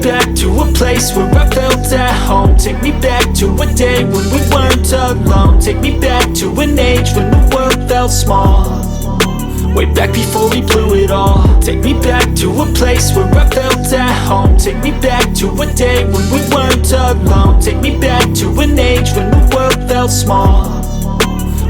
back to a place where I felt at home. Take me back to a day when we weren't alone. Take me back to an age when the world felt small, way back before we blew it all. Take me back to a place where I felt at home. Take me back to a day when we weren't alone. Take me back to an age when the world felt small,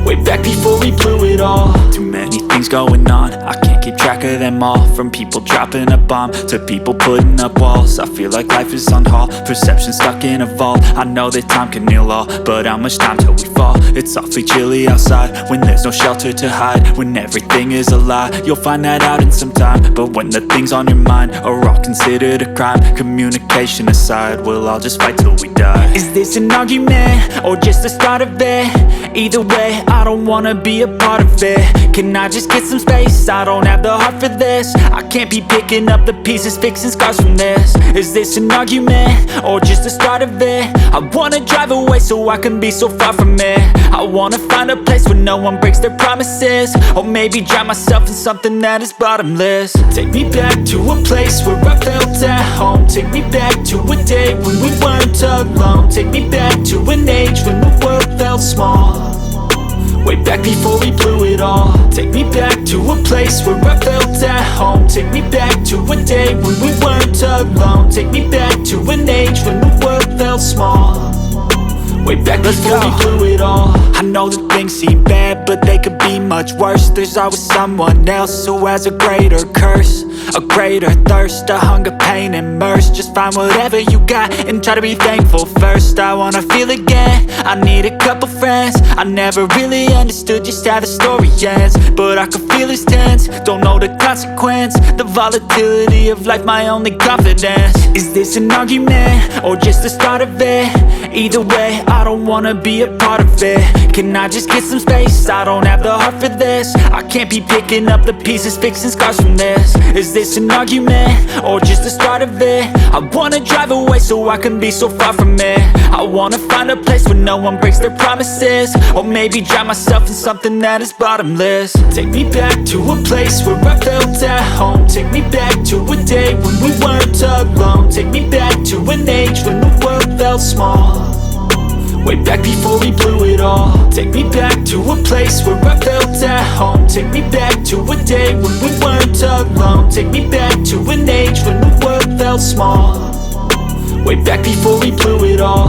way back before we blew it all. Too many things going on, I can't keep track of them all. From people dropping a bomb to people putting up walls. I feel like life is on hold, perception stuck in a vault. I know that time can heal all, but how much time till we fall? It's awfully chilly outside when there's no shelter to hide. When everything is a lie, you'll find that out in some time. But when the things on your mind are all considered a crime, communication aside, we'll all just fight till we die. Is this an argument or just the start of it? Either way, I don't wanna be a part of it. Can I just get some space? I don't have the heart for this. I can't be picking up the pieces, fixing scars from this. Is this an argument or just the start of it? I wanna drive away so I can be so far from it. I wanna find a place where no one breaks their promises, or maybe drown myself in something that is bottomless. Take me back to a place where I felt at home. Take me back to a day when we weren't alone. Take me back to an age when the world felt small, way back before we blew it all. Take me back to a place where I felt at home. Take me back to a day when we weren't alone. Take me back to an age when the world felt small, way back before we blew it all. I know that things seem bad, but they could be much worse. There's always someone else who has a greater curse, a greater thirst, a hunger, pain, and mercy. Just find whatever you got and try to be thankful first. I wanna feel again, I need a couple friends. I never really understood just how the story ends, but I can feel it's tense, don't know the consequence. The volatility of life, my only confidence. Is this an argument or just the start of it? Either way, I don't wanna be a part of it. Can I just get some space? I don't have the heart for this. I can't be picking up the pieces, fixing scars from this. Is this an argument or just the start of it? I wanna drive away so I can be so far from it. I wanna find a place where no one breaks their promises, or maybe drown myself in something that is bottomless. Take me back to a place where I felt at home. Take me back to a day when we weren't alone. Take me back to an age when the world felt small, way back before we blew it all. Take me back to a place where I felt at home. Take me back to a day when we weren't alone. Take me back to an age when the world felt small, way back before we blew it all.